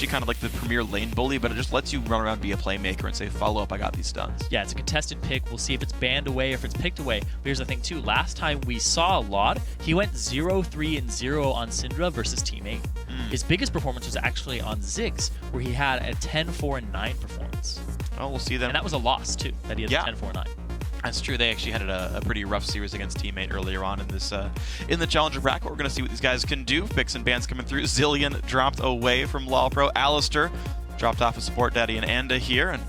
actually kind of like the premier lane bully, but it just lets you run around, be a playmaker, and say, follow up, I got these stuns. Yeah, it's a contested pick. We'll see if it's banned away or if it's picked away. But here's the thing, too. Last time we saw Laud, he went 0-3-0 on Syndra versus Team 8. His biggest performance was actually on Ziggs, where he had a 10-4-9 performance. Oh, we'll see them. And that was a loss, too, that he had a 10-4-9. That's true. They actually had a pretty rough series against Teammate earlier on in this in the Challenger bracket. We're going to see what these guys can do. Picks and bans coming through. Zillion dropped away from LoLPro. Alistair dropped off of Support Daddy and Anda here. And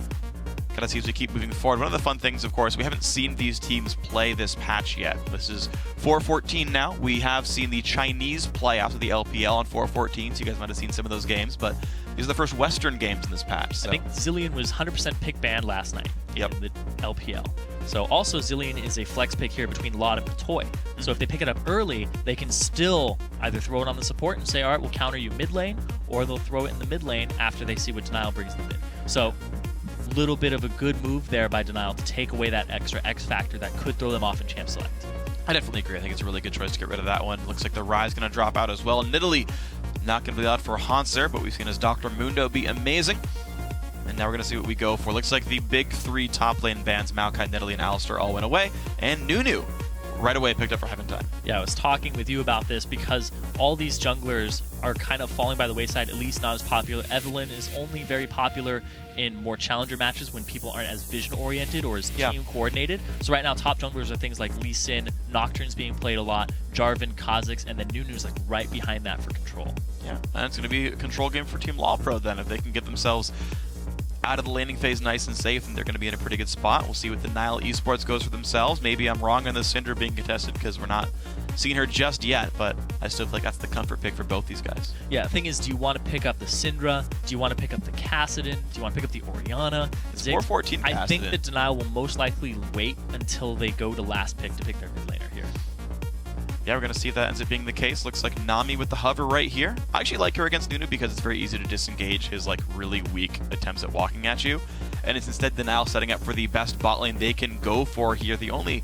kind of see as we keep moving forward. One of the fun things, of course, we haven't seen these teams play this patch yet. This is 4-14 now. We have seen the Chinese play after the LPL on 4-14, so you guys might have seen some of those games. But these are the first Western games in this patch. So. I think Zillion was 100% pick banned last night in the LPL. So also Zillion is a flex pick here between Laud and Patoy. So if they pick it up early, they can still either throw it on the support and say, all right, we'll counter you mid lane, or they'll throw it in the mid lane after they see what Denial brings them in. So little bit of a good move there by Denial to take away that extra X factor that could throw them off in Champ Select. I definitely agree. I think it's a really good choice to get rid of that one. Looks like the Rise going to drop out as well. Nidalee not going to be out for Hanser, but we've seen his Dr. Mundo be amazing. And now we're going to see what we go for. Looks like the big three top lane bans, Maokai, Nidalee, and Alistair all went away. And Nunu right away picked up for Heaven Time. Yeah, I was talking with you about this because all these junglers are kind of falling by the wayside, at least not as popular. Evelynn is only very popular in more challenger matches when people aren't as vision-oriented or as team-coordinated. So right now, top junglers are things like Lee Sin, Nocturne's being played a lot, Jarvan, Kha'Zix, and then Nunu's like right behind that for control. Yeah, and it's going to be a control game for Team LoLPro then. If they can get themselves out of the landing phase nice and safe, and they're going to be in a pretty good spot. We'll see what the Nile eSports goes for themselves. Maybe I'm wrong on the Syndra being contested because we're not seeing her just yet, but I still feel like that's the comfort pick for both these guys. Yeah, the thing is, do you want to pick up the Syndra? Do you want to pick up the Kassadin? Do you want to pick up the Orianna? It's 4-14 I think that Denial will most likely wait until they go to last pick to pick their mid laner here. Yeah, we're going to see if that ends up being the case. Looks like Nami with the hover right here. I actually like her against Nunu because it's very easy to disengage his like really weak attempts at walking at you. And it's instead Denial setting up for the best bot lane they can go for here. The only...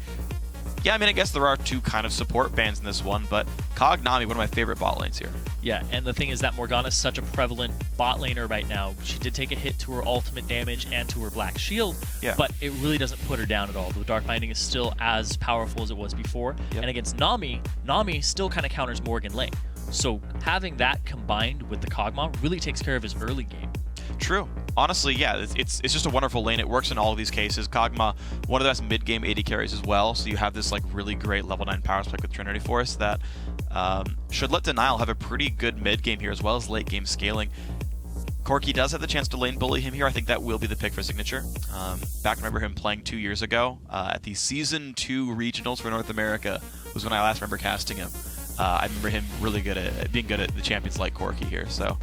Yeah, I mean, I guess there are two kind of support bans in this one, but Kog Nami, one of my favorite bot lanes here. Yeah, and the thing is that Morgana's such a prevalent bot laner right now. She did take a hit to her ultimate damage and to her black shield, but it really doesn't put her down at all. The Dark Binding is still as powerful as it was before. And against Nami, Nami still kind of counters Morgan lane. So having that combined with the Kog'Maw really takes care of his early game. True. Honestly, yeah, it's just a wonderful lane. It works in all of these cases. Kog'Maw, one of the best mid-game AD carries as well, so you have this like really great level 9 power spike with Trinity Force that should let Denial have a pretty good mid-game here as well as late-game scaling. Corki does have the chance to lane bully him here. I think that will be the pick for Signature. Back remember him playing 2 years ago at the Season 2 Regionals for North America was when I last remember casting him. I remember him really good at being good at the champions like Corki here, so...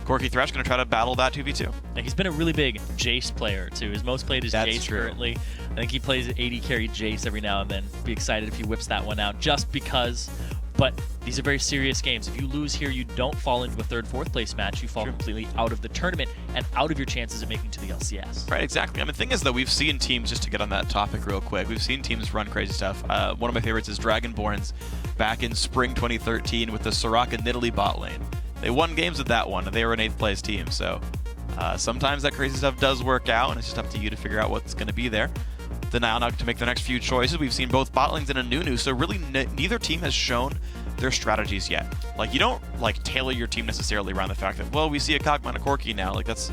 Corki Thresh going to try to battle that 2v2. Yeah, he's been a really big Jace player, too. His most played is Jace currently. I think he plays AD carry Jace every now and then. Be excited if he whips that one out just because. But these are very serious games. If you lose here, you don't fall into a 3rd, 4th place match. You fall completely out of the tournament and out of your chances of making to the LCS. Right, exactly. I mean, the thing is, though, we've seen teams, just to get on that topic real quick, we've seen teams run crazy stuff. One of my favorites is Dragonborns back in spring 2013 with the Soraka Nidalee bot lane. They won games with that one, and they were an 8th place team. So sometimes that crazy stuff does work out, and it's just up to you to figure out what's going to be there. Denial now to make the next few choices. We've seen both bot lanes and a Nunu, so really neither team has shown their strategies yet. Like, you don't like tailor your team necessarily around the fact that, well, we see a Kog'Maw and a Corki now. Like, that's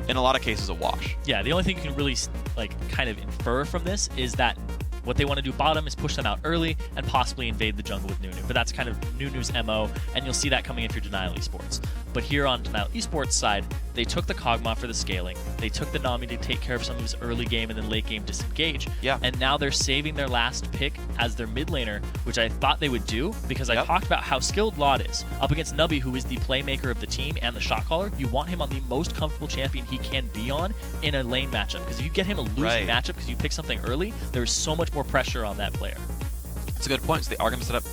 in a lot of cases a wash. Yeah, the only thing you can really like kind of infer from this is that what they want to do bottom is push them out early and possibly invade the jungle with Nunu. But that's kind of Nunu's MO, and you'll see that coming in for Denial eSports. But here on Denial eSports side, they took the Kog'Maw for the scaling. They took the Nami to take care of some of his early game and then late game disengage. Yeah. And now they're saving their last pick as their mid laner, which I thought they would do because I talked about how skilled Laud is. Up against Nubby, who is the playmaker of the team and the shot caller, you want him on the most comfortable champion he can be on in a lane matchup. Because if you get him a losing matchup because you pick something early, there's so much more pressure on that player. That's a good point. So they are going to set up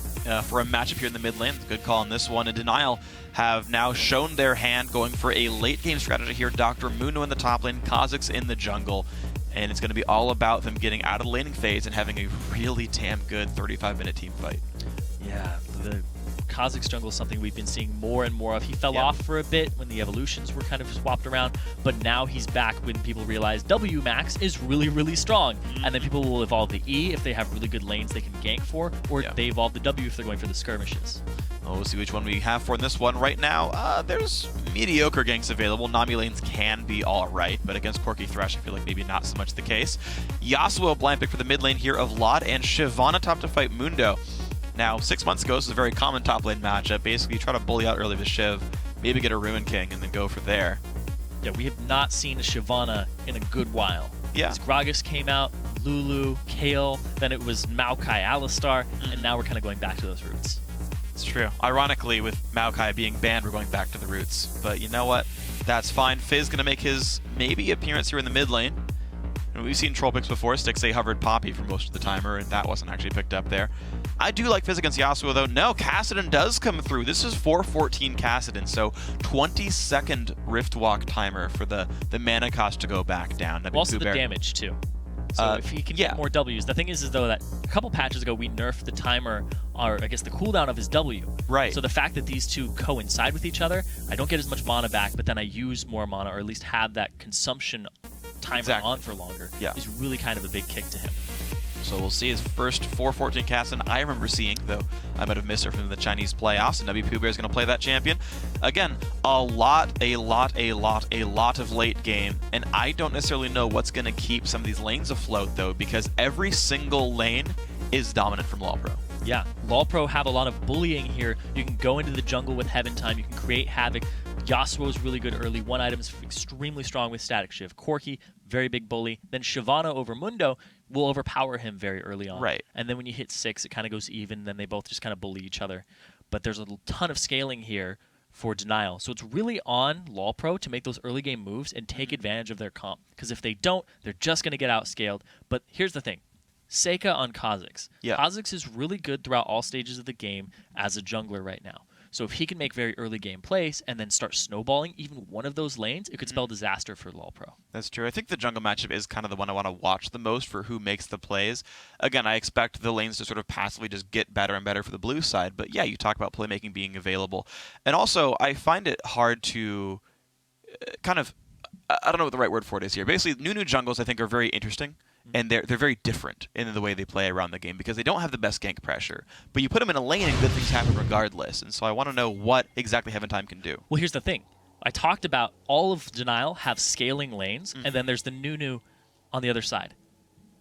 for a matchup here in the mid lane. Good call on this one. And Denial have now shown their hand going for a late game strategy here. Dr. Mundo in the top lane, Kha'Zix in the jungle. And it's going to be all about them getting out of the laning phase and having a really damn good 35-minute team fight. Yeah, the Kazakh's jungle is something we've been seeing more and more of. He fell off for a bit when the evolutions were kind of swapped around, but now he's back when people realize W max is really, really strong. And then people will evolve the E if they have really good lanes they can gank for, or they evolve the W if they're going for the skirmishes. Well, we'll see which one we have for in this one. Right now, there's mediocre ganks available. Nami lanes can be alright, but against Corki Thresh, I feel like maybe not so much the case. Yasuo blind pick for the mid lane here of Lot, and Shyvana top to fight Mundo. Now, 6 months ago, this was a very common top lane matchup. Basically, you try to bully out early with Shiv, maybe get a Ruin King, and then go for there. Yeah, we have not seen a Shyvana in a good while. Yeah. Gragas came out, Lulu, Kayle, then it was Maokai, Alistar, and now we're kind of going back to those roots. It's true. Ironically, with Maokai being banned, we're going back to the roots. But you know what? That's fine. Fizz going to make his maybe appearance here in the mid lane. And we've seen troll picks before. Stixxay hovered Poppy for most of the timer, and that wasn't actually picked up there. I do like Fizz against Yasuo, though. No, Kassadin does come through. This is 414 Kassadin, so 20-second Rift Walk timer for the mana cost to go back down. Also the damage, too. So if he can get more Ws. The thing is though, that a couple patches ago, we nerfed the timer, or I guess the cooldown of his W. Right. So the fact that these two coincide with each other, I don't get as much mana back, but then I use more mana, or at least have that consumption timer on for longer, is really kind of a big kick to him. So we'll see his first 414 Kassadin I remember seeing, though I might have missed it from the Chinese playoffs, and W Pooh Bear is going to play that champion. Again, a lot of late game, and I don't necessarily know what's going to keep some of these lanes afloat, though, because every single lane is dominant from LoLPro. Yeah, LoLPro have a lot of bullying here. You can go into the jungle with Heaven Time, you can create havoc. Yasuo is really good early. One item is extremely strong with Static Shiv. Corki, very big bully. Then Shyvana over Mundo will overpower him very early on. Right. And then when you hit 6, it kind of goes even. Then they both just kind of bully each other. But there's a ton of scaling here for Denial. So it's really on LoLPro to make those early game moves and take advantage of their comp. Because if they don't, they're just going to get outscaled. But here's the thing. Seika on Kha'Zix. Kha'Zix is really good throughout all stages of the game as a jungler right now. So if he can make very early game plays and then start snowballing even one of those lanes, it could spell disaster for LoLPro. That's true. I think the jungle matchup is kind of the one I want to watch the most for who makes the plays. Again, I expect the lanes to sort of passively just get better and better for the blue side. But yeah, you talk about playmaking being available. And also, I find it hard to kind of, I don't know what the right word for it is here. Basically, new jungles I think are very interesting. And they're very different in the way they play around the game because they don't have the best gank pressure. But you put them in a lane and good things happen regardless. And so I want to know what exactly Heaven Time can do. Well, here's the thing. I talked about all of Denial have scaling lanes, and then there's the Nunu on the other side.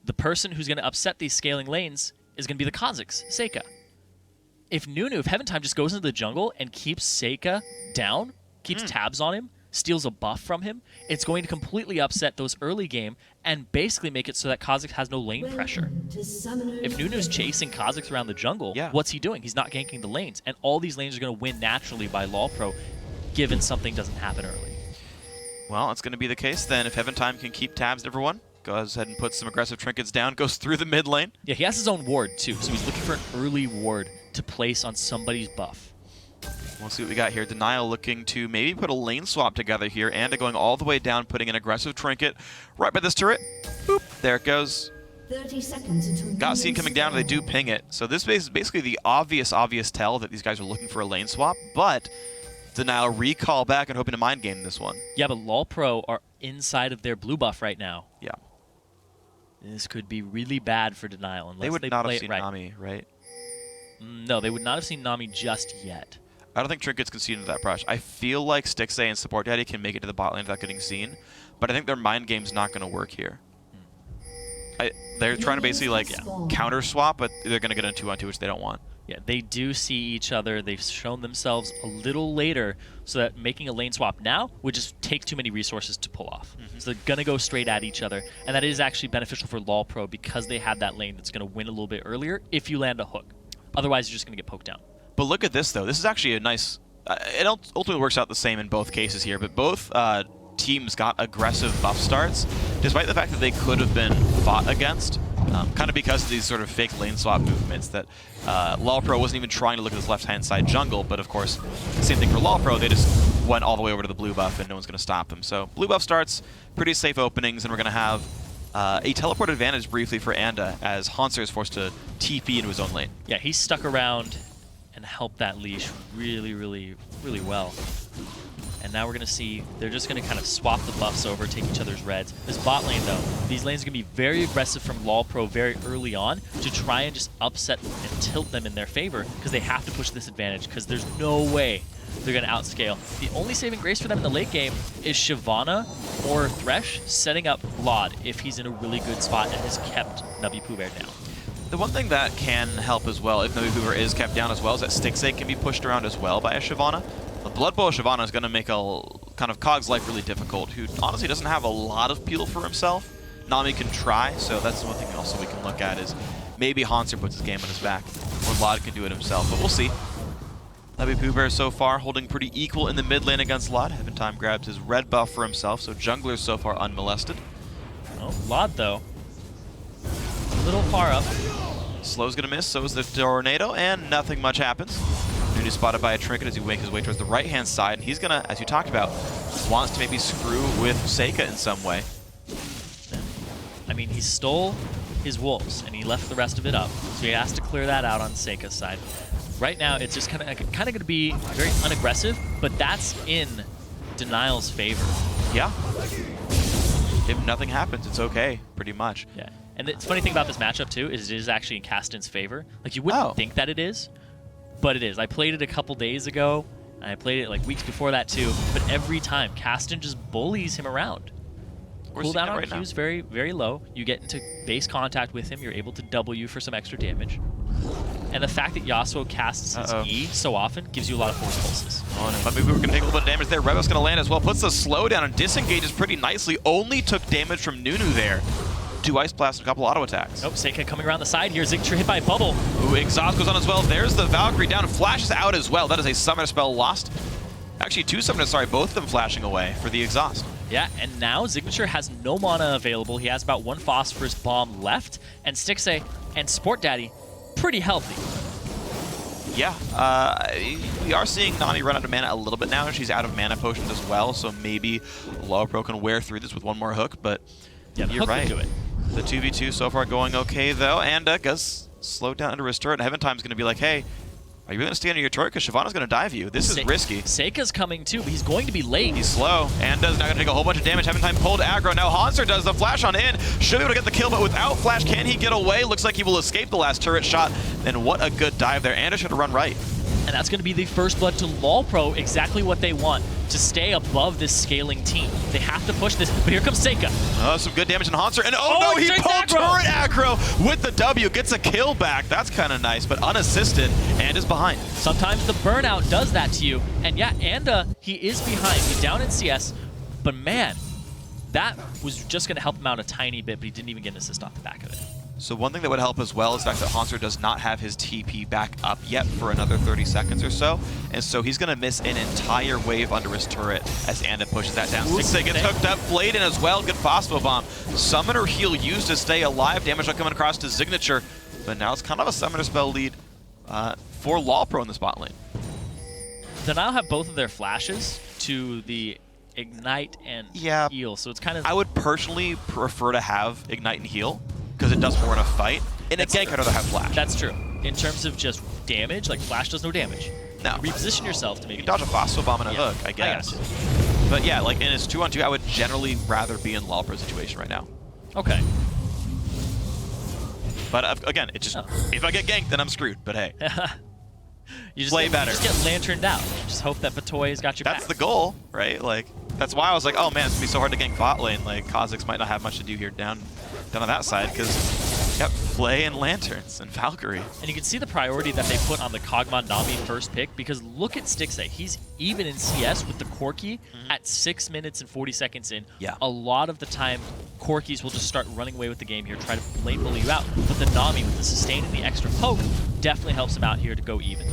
The person who's going to upset these scaling lanes is going to be the Kha'Zix, Seika. If Heaven Time just goes into the jungle and keeps Seika down, keeps tabs on him, steals a buff from him, it's going to completely upset those early game and basically make it so that Kha'Zix has no lane pressure. If Nunu's chasing Kha'Zix around the jungle, what's he doing? He's not ganking the lanes, and all these lanes are going to win naturally by LoLPro, given something doesn't happen early. Well, it's going to be the case then. If Heaven Time can keep tabs, everyone goes ahead and puts some aggressive trinkets down, goes through the mid lane. Yeah, he has his own ward too, so he's looking for an early ward to place on somebody's buff. We'll see what we got here. Denial looking to maybe put a lane swap together here. Anda going all the way down, putting an aggressive trinket right by this turret. Boop. There it goes. 30 seconds until Got seen coming down, and they do ping it. So this is basically the obvious tell that these guys are looking for a lane swap, but Denial recall back and hoping to mind game this one. Yeah, but LoLPro are inside of their blue buff right now. Yeah. This could be really bad for Denial unless they would they not play have seen it right. Nami, right? No, they would not have seen Nami just yet. I don't think Trinket's conceded to that brush. I feel like Stixxay and Support Daddy can make it to the bot lane without getting seen, but I think their mind game's not going to work here. They're trying to basically like counter swap, but they're going to get a 2-on-2, which they don't want. Yeah, they do see each other. They've shown themselves a little later, so that making a lane swap now would just take too many resources to pull off. So they're going to go straight at each other, and that is actually beneficial for LoLPro because they have that lane that's going to win a little bit earlier if you land a hook. Otherwise, you're just going to get poked down. But look at this, though. This is actually a nice... it ultimately works out the same in both cases here, but both teams got aggressive buff starts, despite the fact that they could have been fought against, kind of because of these sort of fake lane swap movements that LoLPro wasn't even trying to look at this left-hand side jungle, but of course, same thing for LoLPro. They just went all the way over to the blue buff, and no one's going to stop them. So blue buff starts, pretty safe openings, and we're going to have a teleport advantage briefly for Anda as Hanser is forced to TP into his own lane. Yeah, he's stuck around and help that leash really, really, really well. And now we're going to see they're just going to kind of swap the buffs over, take each other's reds. This bot lane, though, these lanes are going to be very aggressive from LoLPro very early on to try and just upset and tilt them in their favor because they have to push this advantage because there's no way they're going to outscale. The only saving grace for them in the late game is Shyvana or Thresh setting up Vlad if he's in a really good spot and has kept Navi Poober down. The one thing that can help as well, if Navi Poober is kept down as well, is that Stixxay can be pushed around as well by a Shyvana. The Blood Bowl of Shyvana is going to make a kind of Cog's life really difficult, who honestly doesn't have a lot of peel for himself. Nami can try, so that's one thing also we can look at is maybe Hanser puts his game on his back, or Vlad can do it himself, but we'll see. Navi Poober so far holding pretty equal in the mid lane against Vlad. Time grabs his red buff for himself, so jungler's so far unmolested. Oh, Vlad, though, a little far up. Slow's going to miss, so is the Tornado, and nothing much happens. Nunu spotted by a Trinket as he makes his way towards the right-hand side, and he's going to, as you talked about, wants to maybe screw with Seika in some way. I mean, he stole his wolves, and he left the rest of it up, so he has to clear that out on Seika's side. Right now, it's just kind of going to be very unaggressive, but that's in Denial's favor. Yeah. If nothing happens, it's okay, pretty much. Yeah. And the funny thing about this matchup, too, is it is actually in Caston's favor. Like, you wouldn't think that it is, but it is. I played it a couple days ago, and I played it like weeks before that, too. But every time, Caston just bullies him around. Cooldown on Q is very, very low. You get into base contact with him. You're able to W for some extra damage. And the fact that Yasuo casts his E so often gives you a lot of force pulses. Oh, no. But maybe we're going to take a little bit of damage there. Rebel's going to land as well. Puts the slowdown and disengages pretty nicely. Only took damage from Nunu there. 2 Ice Blasts and a couple auto attacks. Nope, Seika coming around the side here. Signature hit by a bubble. Ooh, Exhaust goes on as well. There's the Valkyrie down and flashes out as well. That is a summoner spell lost. Actually, 2 summoners, sorry, both of them flashing away for the Exhaust. Yeah, and now Signature has no mana available. He has about 1 Phosphorus Bomb left, and Stixxay and Sport Daddy pretty healthy. Yeah, we are seeing Nami run out of mana a little bit now. She's out of mana potions as well, so maybe LoLPro can wear through this with 1 more hook, but yeah, you're right. Do it. The 2v2 so far going okay, though, and Gus slowed down under his turret, and Heaventime's going to be like, hey, are you really going to stay under your turret? Because Shyvana's going to dive you. This is risky. Seika's coming too, but he's going to be late. He's slow. Anda's now going to take a whole bunch of damage. Heaventime pulled aggro. Now Hanser does the flash on in. Should be able to get the kill, but without flash, can he get away? Looks like he will escape the last turret shot. And what a good dive there. Anda should have run right. And that's going to be the first blood to LoLPro, exactly what they want, to stay above this scaling team. They have to push this, but here comes Seika. Oh, some good damage on Hanser, and oh no, he pulled turret aggro with the W, gets a kill back. That's kind of nice, but unassisted, and is behind. Sometimes the burnout does that to you, and yeah, Anda, he is behind. He's down in CS, but man, that was just going to help him out a tiny bit, but he didn't even get an assist off the back of it. So one thing that would help as well is the fact that Hanser does not have his TP back up yet for another 30 seconds or so. And so he's going to miss an entire wave under his turret as Anda pushes that down. Stixxay gets hooked up, Blade in as well, good Phospho Bomb. Summoner heal used to stay alive, damage not coming across to Signature. But now it's kind of a summoner spell lead for LoLPro in the spot lane. They now have both of their flashes to the Ignite and Heal, so it's kind of... I would personally prefer to have Ignite and Heal, because it does more in a fight. In a gank, I'd rather have Flash. That's true. In terms of just damage, like Flash does no damage. No. You reposition yourself to make you dodge a Phospho Bomb and a hook, I guess. But yeah, like in his 2-on-2, I would generally rather be in LoLPro's situation right now. Okay. But again, it's just, if I get ganked, then I'm screwed. But hey, you just play better. You just get lanterned out. Just hope that Patoy's got your back. That's the goal, right? Like, that's why I was like, oh man, it's going to be so hard to gank bot lane. Like, Kha'Zix might not have much to do here down on that side, because yep, Flay and Lanterns and Valkyrie. And you can see the priority that they put on the Kog'Maw Nami first pick, because look at Stixxay. He's even in CS with the Corki at 6 minutes and 40 seconds in. Yeah. A lot of the time, Corkis will just start running away with the game here, try to lane bully you out. But the Nami with the sustain and the extra poke definitely helps him out here to go even.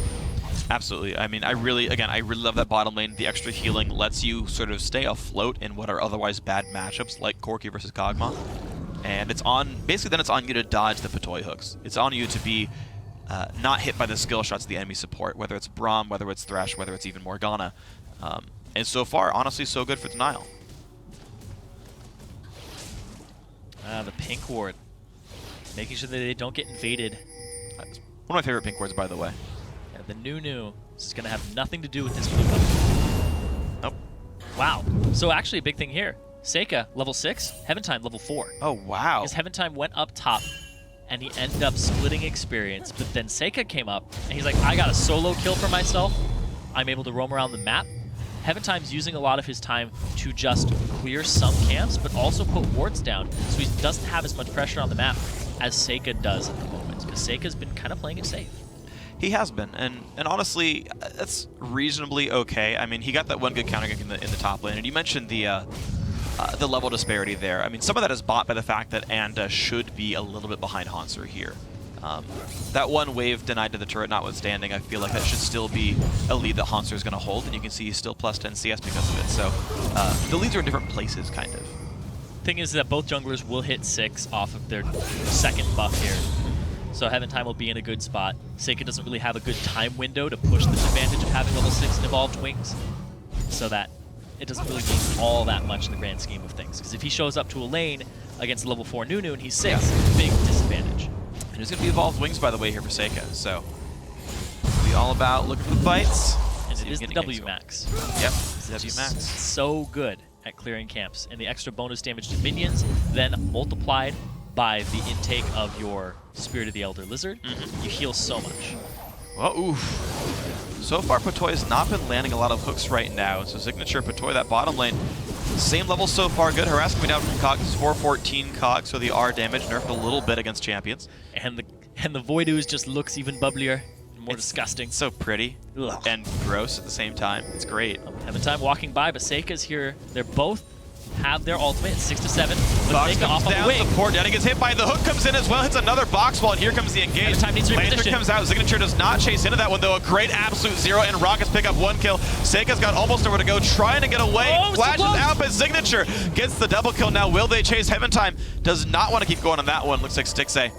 Absolutely. I mean, I really love that bottom lane. The extra healing lets you sort of stay afloat in what are otherwise bad matchups, like Corki versus Kog'Maw. And it's on, basically then it's on you to dodge the Patoy hooks. It's on you to be not hit by the skill shots of the enemy support, whether it's Braum, whether it's Thresh, whether it's even Morgana. And so far, honestly, so good for Denial. The pink ward. Making sure that they don't get invaded. One of my favorite pink wards, by the way. Yeah, But the Nunu is going to have nothing to do with this blue buff. Nope. Wow. So actually a big thing here. Seika, level 6, Heaventime, level 4. Oh, wow. Because Heaventime went up top, and he ended up splitting experience. But then Seika came up, and he's like, I got a solo kill for myself. I'm able to roam around the map. Heaventime's using a lot of his time to just clear some camps, but also put wards down, so he doesn't have as much pressure on the map as Seika does at the moment, because Seika's been kind of playing it safe. He has been, and honestly, that's reasonably okay. I mean, he got that one good counter gank in the top lane, and you mentioned the level disparity there. I mean, some of that is bought by the fact that Anda should be a little bit behind Hanser here. That one wave denied to the turret notwithstanding, I feel like that should still be a lead that Hanser is going to hold, and you can see he's still plus 10 CS because of it. So the leads are in different places, kind of. Thing is that both junglers will hit 6 off of their second buff here. So Heaventime will be in a good spot. Seika doesn't really have a good time window to push this advantage of having level 6 and evolved wings, so that it doesn't really mean all that much in the grand scheme of things. Because if he shows up to a lane against level 4 Nunu and he's 6, big disadvantage. And there's going to be evolved wings, by the way, here for Seika, so it'll be all about looking for the fights. And it is the W max. Yep, W max. So good at clearing camps. And the extra bonus damage to minions, then multiplied by the intake of your Spirit of the Elder Lizard, you heal so much. Well, oof. So far, Patoy has not been landing a lot of hooks right now, so Signature, Patoy, that bottom lane, same level so far, good. Harass coming down from Cog, 414 Cog, so the R damage nerfed a little bit against champions. And the Void Ooze just looks even bubblier, more disgusting. So pretty and gross at the same time. It's great. Heaventime walking by, but Seika's here. They're both have their ultimate, 6 to 7. Box Seika comes off down, on the wing. support Daddy gets hit by the hook, comes in as well, hits another box wall, and here comes the engage. Heaventime needs to Lantern reposition. comes out, Signature does not chase into that one though, a great absolute zero, and Rockets pick up 1 kill. Seika's got almost nowhere to go, trying to get away, flashes out, but Signature gets the double kill. Now will they chase? Heaventime does not want to keep going on that one. Looks like Stixay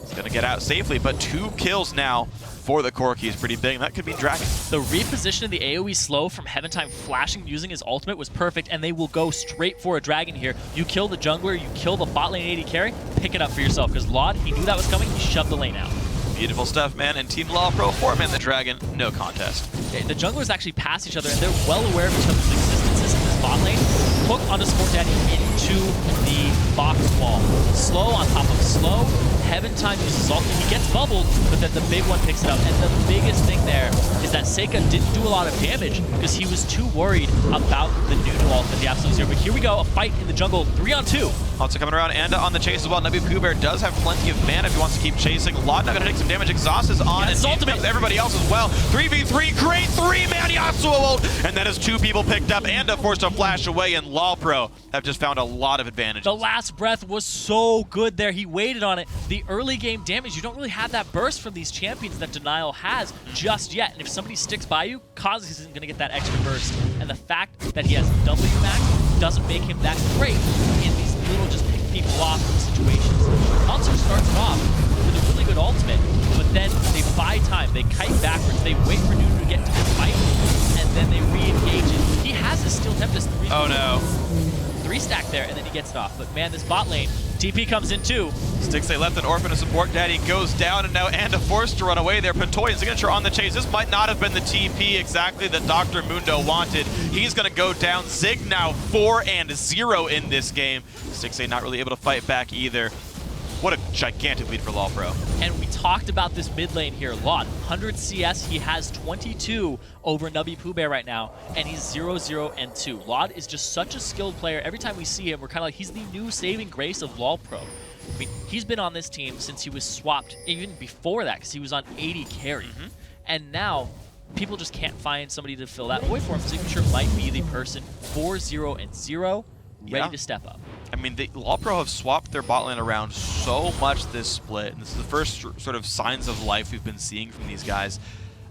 is going to get out safely, but 2 kills now for the Corki is pretty big. That could mean Dragon. The reposition of the AoE slow from Heaventime flashing using his ultimate was perfect, and they will go straight for a Dragon here. You kill the jungler, you kill the bot lane AD carry, pick it up for yourself, because Laud, he knew that was coming, he shoved the lane out. Beautiful stuff, man. And Team LoLPro, 4-man the Dragon, no contest. Okay, the junglers actually pass each other, and they're well aware of each other's existences in this bot lane. Hook onto Support Daddy into the box wall. Slow on top of slow. Heaventime uses ult, he gets bubbled, but then the big one picks it up. And the biggest thing there is that Seika didn't do a lot of damage because he was too worried about the Nunu ult and the Absolute Zero. But here we go, a fight in the jungle, 3-on-2. Also coming around, Anda on the chase as well. Nabi Pooh Bear does have plenty of mana if he wants to keep chasing. Laud not going to take some damage. Exhaust is on, and in comes everybody else as well. 3v3, great 3-man Yasuo ult, and that is 2 people picked up. Anda forced to flash away, and LoLPro have just found a lot of advantages. The last breath was so good there. He waited on it. The early game damage, you don't really have that burst from these champions that Denial has just yet. And if somebody sticks by you, Kaz isn't going to get that extra burst. And the fact that he has W max doesn't make him that great in these little just pick people off situations. Hanser starts it off with a really good ultimate, but then they buy time. They kite backwards. They wait for Nunu to get to this fight, and then they re-engage it. He has his Steel Tempest 3. Oh no. 3 stack there, and then he gets it off. But man, this bot lane, TP comes in too. Stixay left an orphan to support Daddy, goes down, and now Anda forced to run away there. Patoy and Signature on the chase. This might not have been the TP exactly that Dr. Mundo wanted. He's going to go down. Zig now 4-0 in this game. Stixay not really able to fight back either. What a gigantic lead for LoLPro. And we talked about this mid lane here. Laud, 100 CS, he has 22 over Nabi Pooh Bear right now, and he's 0-0-2. Laud is just such a skilled player. Every time we see him, we're kind of like, he's the new saving grace of LoLPro. I mean, he's been on this team since he was swapped, even before that, because he was on 80 carry. And now, people just can't find somebody to fill that void for him. Signature might be the person 4-0-0, ready to step up. I mean, LoLPro have swapped their bot lane around so much this split, and this is the first sort of signs of life we've been seeing from these guys.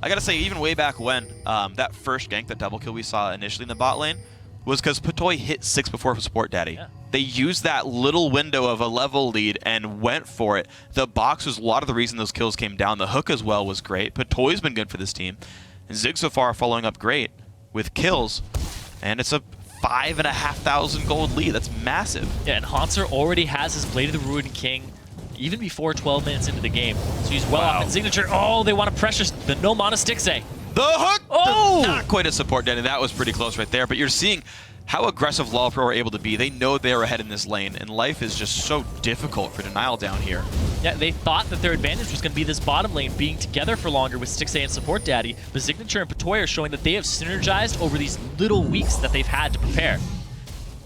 I gotta say, even way back when, that first gank, that double kill we saw initially in the bot lane, was because Patoy hit 6 before Support Daddy. Yeah. They used that little window of a level lead and went for it. The box was a lot of the reason those kills came down. The hook as well was great. Patoy's been good for this team. And Zig so far following up great with kills, and it's a 5,500 gold lead. That's massive. Yeah, and Hanser already has his Blade of the Ruined King even before 12 minutes into the game. So he's well off in signature. Oh, they want to pressure the no mana Stixay. The hook! Oh! Not quite a support, Danny. That was pretty close right there, but you're seeing how aggressive LoLPro are able to be. They know they're ahead in this lane, and life is just so difficult for Denial down here. Yeah, they thought that their advantage was going to be this bottom lane being together for longer with Stixay and Support Daddy, but Signature and Patoy are showing that they have synergized over these little weeks that they've had to prepare.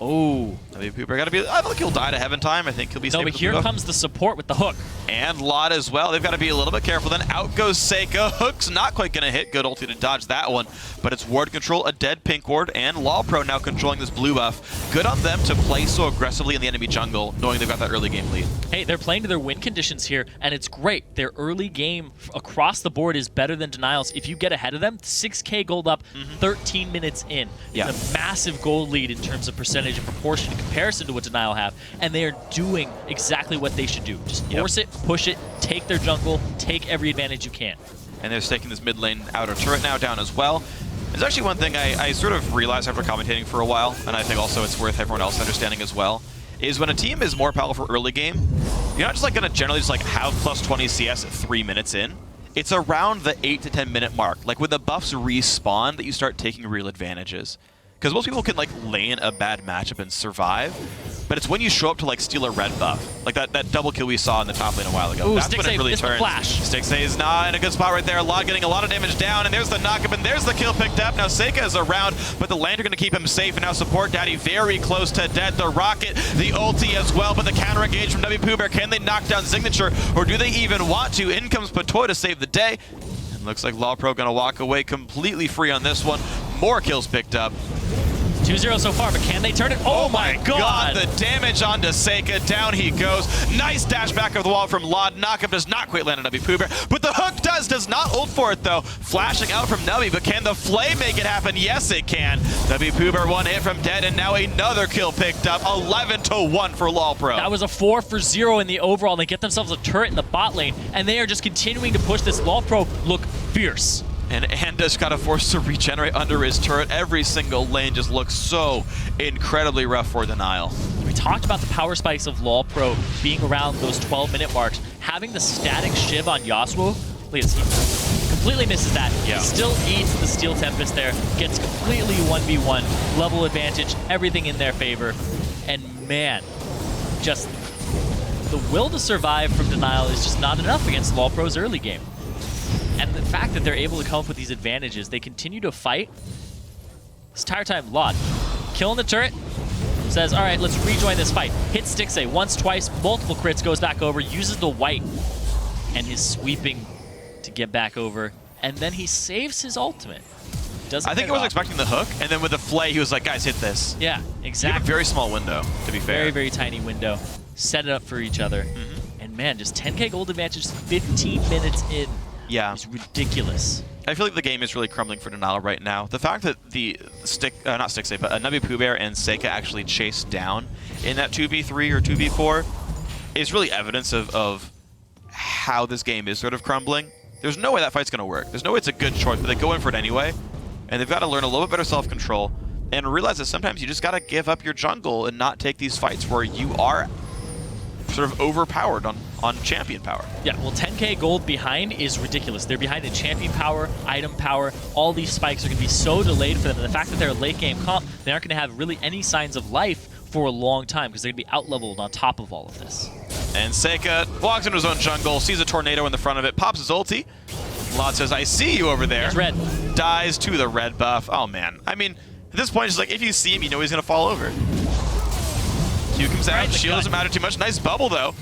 Oh. People are gotta be. I don't think he'll die to Heaven Time. I think he'll be safe. No, but here comes the support with the hook. And Lot as well. They've got to be a little bit careful. Then out goes Seika. Hook's not quite going to hit. Good ulti to dodge that one. But it's ward control, a dead pink ward, and LoLPro now controlling this blue buff. Good on them to play so aggressively in the enemy jungle, knowing they've got that early game lead. Hey, they're playing to their win conditions here, and it's great. Their early game across the board is better than Denial's. If you get ahead of them, 6k gold up 13 minutes in. Yeah. It's a massive gold lead in terms of percentage and proportion in comparison to what Denial have, and they are doing exactly what they should do. Just force it, push it, take their jungle, take every advantage you can. And they're staking this mid lane outer turret now down as well. There's actually one thing I sort of realized after commentating for a while, and I think also it's worth everyone else understanding as well, is when a team is more powerful early game, you're not just like gonna generally just like have plus 20 CS at 3 minutes in. It's around the 8 to 10 minute mark, like when the buffs respawn, that you start taking real advantages. Because most people can like lane a bad matchup and survive, but it's when you show up to like steal a red buff, like that double kill we saw in the top lane a while ago. Ooh, that's when it really turns. Flash. Stixay is not in a good spot right there. Lot getting a lot of damage down, and there's the knock-up, and there's the kill picked up. Now Seika is around, but the lanes are going to keep him safe, and now Support Daddy very close to dead. The rocket, the ulti as well, but the counter engage from WPoober. Can they knock down Signature, or do they even want to? In comes Patoy to save the day. And looks like LoLPro going to walk away completely free on this one. More kills picked up. 2-0 so far, but can they turn it? Oh my god! The damage onto Seika. Down he goes. Nice dash back of the wall from Lod. Knockup does not quite land on WPoober, but the hook does not ult for it though. Flashing out from Nubby, but can the flame make it happen? Yes, it can. WPoober one hit from dead, and now another kill picked up. 11-1 for LoLPro. That was a 4-for-0 in the overall. They get themselves a turret in the bot lane, and they are just continuing to push this. LoLPro look fierce. And Anda's got a force to regenerate under his turret. Every single lane just looks so incredibly rough for Denial. We talked about the power spikes of LoLPro being around those 12-minute marks. Having the static shiv on Yasuo, look at this, he completely misses that. Yeah. He still eats the Steel Tempest there, gets completely 1v1, level advantage, everything in their favor. And man, just the will to survive from Denial is just not enough against LoLPro's early game. And the fact that they're able to come up with these advantages, they continue to fight. This entire time, Lot killing the turret, says, all right, let's rejoin this fight. Hits Stixay once, twice, multiple crits, goes back over, uses the white and his sweeping to get back over, and then he saves his ultimate. I think he was expecting the hook, and then with the flay, he was like, guys, hit this. Yeah, exactly. You have a very small window, to be fair. Very, very tiny window. Set it up for each other. And man, just 10k gold advantage 15 minutes in. Yeah. It's ridiculous. I feel like the game is really crumbling for Denial right now. The fact that the not Stixay, but WPoober and Seika actually chased down in that 2v3 or 2v4 is really evidence of how this game is sort of crumbling. There's no way that fight's going to work. There's no way it's a good choice, but they go in for it anyway. And they've got to learn a little bit better self-control and realize that sometimes you just got to give up your jungle and not take these fights where you are sort of overpowered on champion power. Yeah, well, 10k gold behind is ridiculous. They're behind in champion power, item power. All these spikes are going to be so delayed for them. And the fact that they're a late game comp, they aren't going to have really any signs of life for a long time because they're going to be out-leveled on top of all of this. And Seika walks into his own jungle, sees a tornado in the front of it, pops his ulti. Lot says, I see you over there. There's red. Dies to the red buff. Oh, man. I mean, at this point, it's like, if you see him, you know he's going to fall over. Q comes out, shield doesn't matter too much. Nice bubble, though.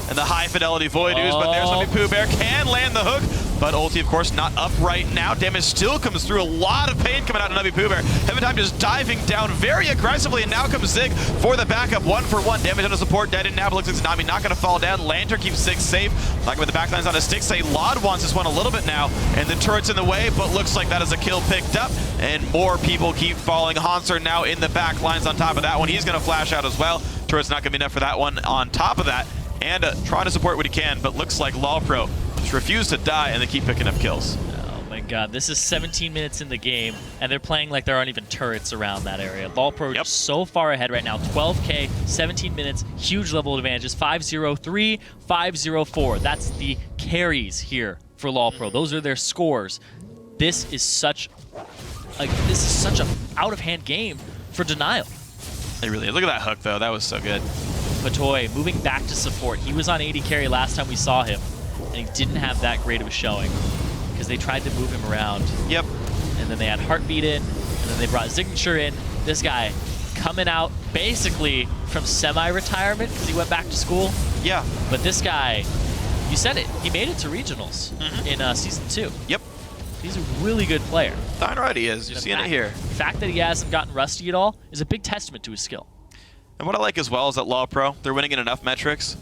And the high fidelity void ooze, but there's WPoober, can land the hook, but ulti, of course, not up right now. Damage still comes through. A lot of pain coming out of WPoober. Heaven Time just diving down very aggressively, and now comes Zig for the backup. 1-for-1 damage on the support. Dead, and now looks like Tsunami not going to fall down. Lantern keeps Zig safe. Talking about the backlines on a Stixay. Lod wants this one a little bit now, and the turret's in the way, but looks like that is a kill picked up, and more people keep falling. Hanser now in the backlines on top of that one. He's going to flash out as well. Turret's not going to be enough for that one. On top of that, and trying to support what he can, but looks like LoLPro just refused to die, and they keep picking up kills. Oh my God, this is 17 minutes in the game, and they're playing like there aren't even turrets around that area. LoLPro so far ahead right now, 12K, 17 minutes, huge level advantages, 5-0-3, 5-0-4. That's the carries here for LoLPro. Those are their scores. This is such a out-of-hand game for Denial. They really look at that hook though. That was so good. Patoy moving back to support. He was on AD carry last time we saw him, and he didn't have that great of a showing because they tried to move him around. Yep. And then they had Heartbeat in, and then they brought Signature in. This guy coming out basically from semi-retirement because he went back to school. Yeah. But this guy, you said it, he made it to regionals in Season 2. Yep. He's a really good player. Darn right he is. You're seeing it here. The fact that he hasn't gotten rusty at all is a big testament to his skill. And what I like as well is that LoLPro, they're winning in enough metrics.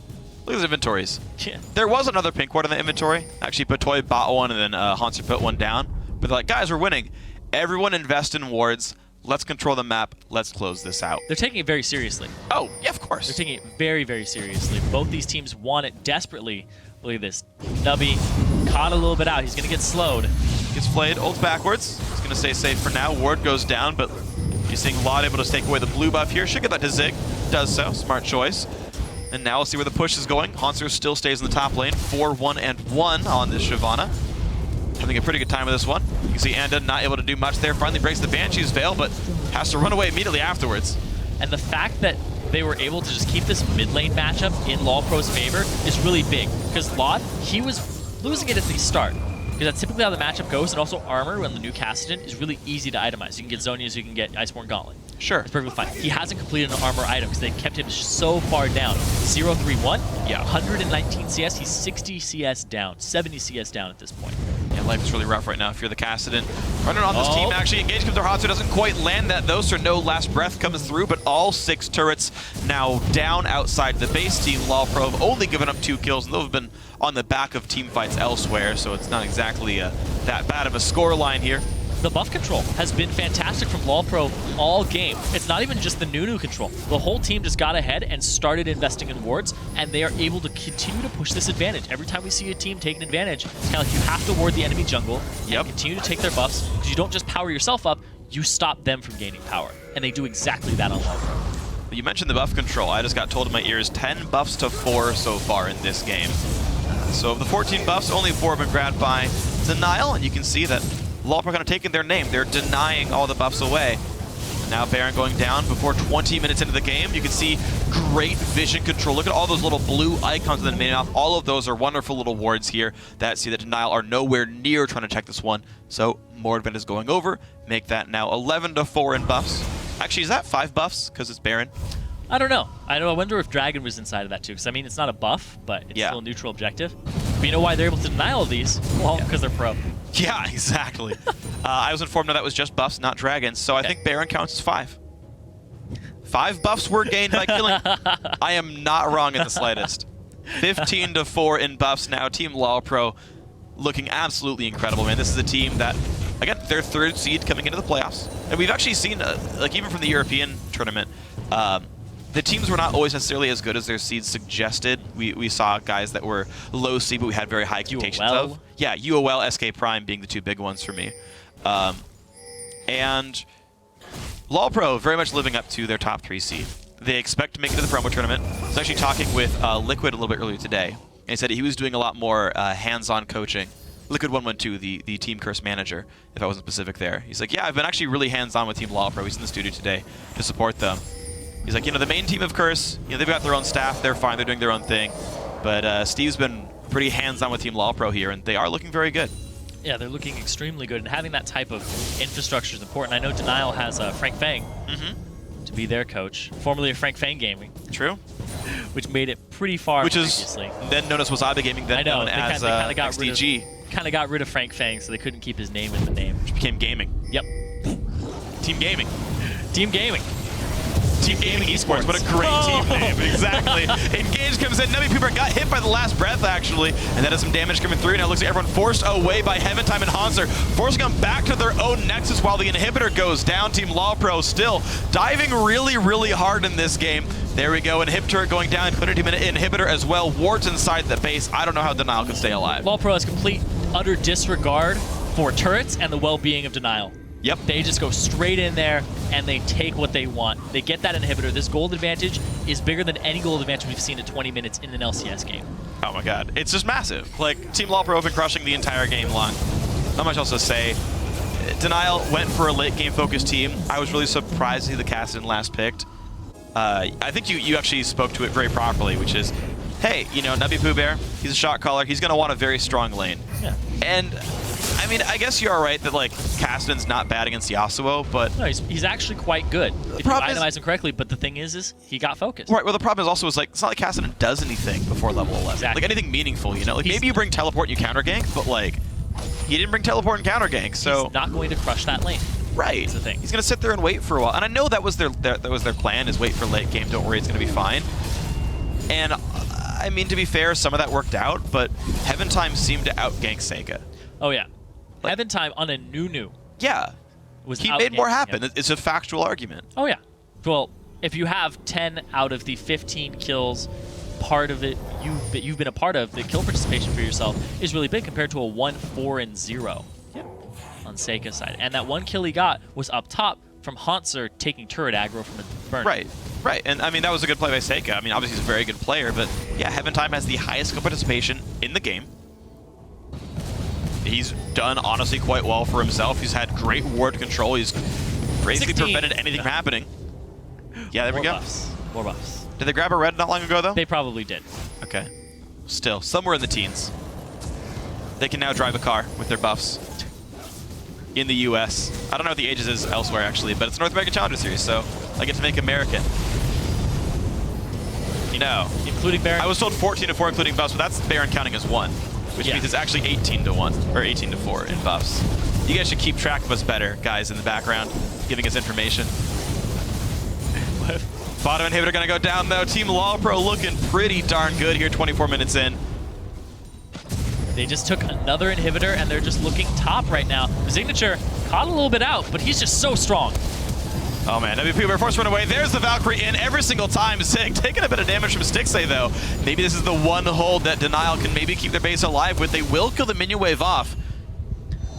Look at his inventories. Yeah. There was another pink ward in the inventory. Actually, Patoy bought one and then Hanser put one down. But they're like, guys, we're winning. Everyone invest in wards. Let's control the map. Let's close this out. They're taking it very seriously. Oh, yeah, of course. They're taking it very, very seriously. Both these teams want it desperately. Look at this. Nubby caught a little bit out. He's going to get slowed. Gets flayed, ults backwards. He's going to stay safe for now. Ward goes down, but you're seeing Lot able to take away the blue buff here. Should get that to Zig. Does so. Smart choice. And now we'll see where the push is going. Hanser still stays in the top lane. 4-1-1 on this Shyvana. Having a pretty good time with this one. You can see Anda not able to do much there. Finally breaks the Banshee's Veil, but has to run away immediately afterwards. And the fact that they were able to just keep this mid lane matchup in LoLPro's favor is really big. Because Lot, he was losing it at the start. Because that's typically how the matchup goes, and also armor when the new Kassadin is really easy to itemize. You can get Zhonya's, you can get Iceborne Gauntlet. Sure. It's perfectly fine. He hasn't completed an armor item because they kept him so far down. 0-3-1, yeah, 119 CS, he's 60 CS down, 70 CS down at this point. Yeah, life is really rough right now if you're the Kassadin. Running on this team, actually engaged comes their Hanser, doesn't quite land that though, so no last breath comes through, but all 6 turrets now down outside the base team. LoLPro have only given up 2 kills, and those have been on the back of team fights elsewhere, so it's not exactly that bad of a score line here. The buff control has been fantastic from LoLPro all game. It's not even just the Nunu control. The whole team just got ahead and started investing in wards, and they are able to continue to push this advantage. Every time we see a team take an advantage, it's kind of like you have to ward the enemy jungle and continue to take their buffs, because you don't just power yourself up, you stop them from gaining power. And they do exactly that on LoLPro. You mentioned the buff control. I just got told in my ears 10 buffs to 4 so far in this game. So of the 14 buffs, only 4 have been grabbed by Denial, and you can see that LoLPro kind of taking their name. They're denying all the buffs away. And now Baron going down before 20 minutes into the game. You can see great vision control. Look at all those little blue icons in the main map. All of those are wonderful little wards here that see that Denial are nowhere near trying to check this one. So more advantage is going over. Make that now 11-4 in buffs. Actually, is that 5 buffs because it's Baron? I don't know. I wonder if Dragon was inside of that too, because I mean, it's not a buff, but it's still a neutral objective. But you know why they're able to deny all of these? Well, because they're pro. Yeah, exactly. I was informed that was just buffs, not dragons, so I think Baron counts as 5. 5 buffs were gained by killing. I am not wrong in the slightest. 15-4 in buffs now. Team LoLPro looking absolutely incredible, man. This is a team that, again, their 3rd seed coming into the playoffs. And we've actually seen, like even from the European tournament, the teams were not always necessarily as good as their seeds suggested. We saw guys that were low seed, but we had very high expectations of. Yeah, UOL, SK Prime being the 2 big ones for me. And LoLPro very much living up to their top 3 seed. They expect to make it to the promo tournament. I was actually talking with Liquid a little bit earlier today, and he said he was doing a lot more hands-on coaching. Liquid112, the Team Curse manager, if I wasn't specific there. He's like, yeah, I've been actually really hands-on with Team LoLPro. He's in the studio today to support them. He's like, the main team of Curse, they've got their own staff. They're fine. They're doing their own thing. But Steve's been pretty hands-on with Team LoLPro here, and they are looking very good. Yeah, they're looking extremely good, and having that type of infrastructure is important. I know Denial has Frank Fang to be their coach, formerly of Frank Fang Gaming. True. Which made it pretty far previously. Which is then known as Wasabi Gaming, then known as XDG. Kind of got rid of Frank Fang, so they couldn't keep his name in the name. Which became Gaming. Yep. Team Gaming. Team Gaming. Team Gaming eSports. What a great team name. Exactly. Engage comes in. Nubby Pooper got hit by the last breath, actually, and that has some damage coming through. Now it looks like everyone forced away by Heaven Time and Hanser, forcing them back to their own nexus while the inhibitor goes down. Team LoLPro still diving really, really hard in this game. There we go. Inhibitor going down. Put a minute inhibitor as well. Wards inside the base. I don't know how Denial can stay alive. LoLPro has complete, utter disregard for turrets and the well-being of Denial. Yep. They just go straight in there and they take what they want. They get that inhibitor. This gold advantage is bigger than any gold advantage we've seen at 20 minutes in an LCS game. Oh my god. It's just massive. Like, Team LoLPro have been crushing the entire game long. Not much else to say. Denial went for a late game focused team. I was really surprised to see the Kassadin last picked. I think you actually spoke to it very properly, which is, hey, you know, Nubby Pooh Bear, he's a shot caller. He's going to want a very strong lane. Yeah. And I mean, I guess you are right that, like, Kassadin's not bad against Yasuo, but... No, he's actually quite good if you itemize him correctly, but the thing is he got focused. Right, well, the problem is also, like, it's not like Kassadin does anything before level 11. Exactly. Like, anything meaningful, you know? Like, maybe you bring teleport and you counter gank, but, like, he didn't bring teleport and counter gank, so... He's not going to crush that lane. Right. That's the thing. He's going to sit there and wait for a while. And I know that was their plan, is wait for late game, don't worry, it's going to be fine. And, I mean, to be fair, some of that worked out, but Heaven Time seemed to outgank Seika. Oh, yeah. Heaven Time on a Nunu. Yeah. He made more happen. It's a factual argument. Oh, yeah. Well, if you have 10 out of the 15 kills, part of it you've been a part of, the kill participation for yourself is really big compared to a 1-4-0 on Seika's side. And that one kill he got was up top from Hauntzer taking turret aggro from a burn. Right. Right. And, I mean, that was a good play by Seika. I mean, obviously he's a very good player, but, yeah, Heaven Time has the highest kill participation in the game. He's done, honestly, quite well for himself. He's had great ward control. He's basically prevented anything from happening. Yeah, there we go. Buffs. More buffs. Did they grab a red not long ago, though? They probably did. Okay. Still, somewhere in the teens. They can now drive a car with their buffs. In the US. I don't know what the ages is elsewhere, actually, but it's North American Challenger Series, so I get to make American. You know. Including Baron? I was told 14-4 including buffs, but that's Baron counting as 1. Which means it's actually 18-1, or 18-4 in buffs. You guys should keep track of us better, guys in the background, giving us information. Bottom inhibitor gonna go down, though. Team LoLPro looking pretty darn good here, 24 minutes in. They just took another inhibitor, and they're just looking top right now. Signature caught a little bit out, but he's just so strong. Oh man, WP, we're forced to run away. There's the Valkyrie in every single time. Zig taking a bit of damage from Stixay, though. Maybe this is the one hold that Denial can maybe keep their base alive with. They will kill the minion wave off.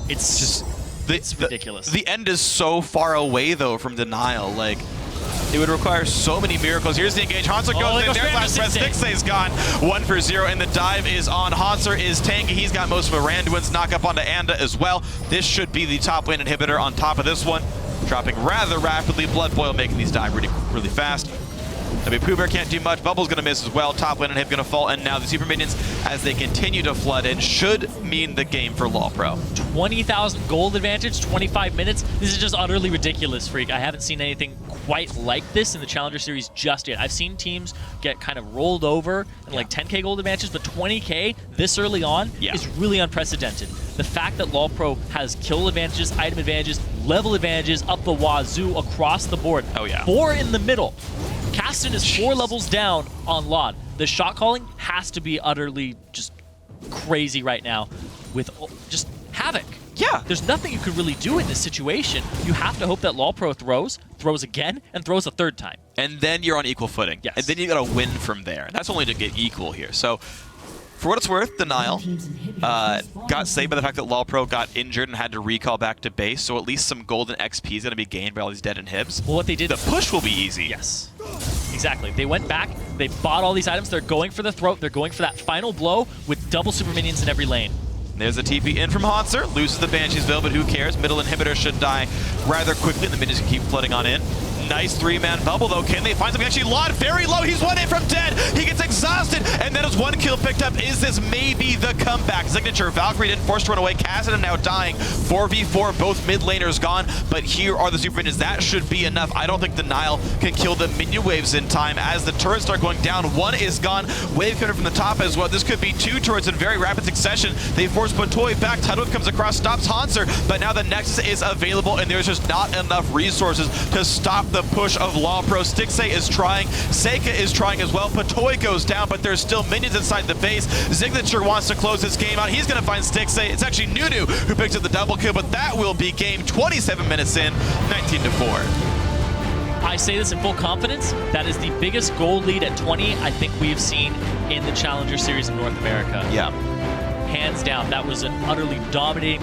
It's just, it's ridiculous. The end is so far away, though, from Denial. Like, it would require so many miracles. Here's the engage. Hauntzer goes in. There's last press. Stixay's gone. 1 for 0, and the dive is on. Hauntzer is tanky. He's got most of a Randuin's knock up onto Anda as well. This should be the top lane inhibitor on top of this one. Dropping rather rapidly. Blood Boil making these die really fast. I mean, Pooh Bear can't do much. Bubble's going to miss as well. Top lane and Hip going to fall. And now the Super Minions, as they continue to flood in, should mean the game for LoLPro. 20,000 gold advantage, 25 minutes. This is just utterly ridiculous, Freak. I haven't seen anything quite like this in the Challenger Series just yet. I've seen teams get kind of rolled over and like 10K gold advantages, but 20K this early on is really unprecedented. The fact that LoLPro has kill advantages, item advantages, level advantages up the wazoo across the board. Oh, yeah. 4 in the middle. Kassadin is 4 levels down on LoD. The shot calling has to be utterly just crazy right now with just havoc. Yeah. There's nothing you could really do in this situation. You have to hope that LoLPro throws again, and throws a third time. And then you're on equal footing. Yes. And then you got to win from there. That's only to get equal here. So, for what it's worth, Denial got saved by the fact that LoLPro got injured and had to recall back to base, so at least some golden XP is going to be gained by all these dead inhibs. Well, what they did... The push will be easy. Yes. Exactly. They went back, they bought all these items, they're going for the throat, they're going for that final blow with double super minions in every lane. There's a TP in from Hauntzer, loses the Banshee's Veil, but who cares? Middle inhibitor should die rather quickly, and the minions can keep flooding on in. Nice 3-man bubble, though. Can they find something? Actually, LoD very low. He's 1 hit from dead. He gets exhausted, and then his 1 kill picked up. Is this maybe the comeback? Signature, Valkyrie didn't force to run away. Kassadin now dying. 4v4, both mid laners gone, but here are the super minions. That should be enough. I don't think Denial can kill the minion waves in time as the turrets start going down. 1 is gone. Wave coming from the top as well. This could be 2 turrets in very rapid succession. They force Batoy back. Tidewave comes across, stops Hauntzer, but now the Nexus is available, and there's just not enough resources to stop the push of LoLPro. Stixay is trying. Seika is trying as well. Patoy goes down, but there's still minions inside the base. Signature wants to close this game out. He's going to find Stixay. It's actually Nunu who picks up the double kill, but that will be game 27 minutes in, 19-4. I say this in full confidence. That is the biggest gold lead at 20 I think we've seen in the Challenger Series in North America. Yeah. Hands down, that was an utterly dominating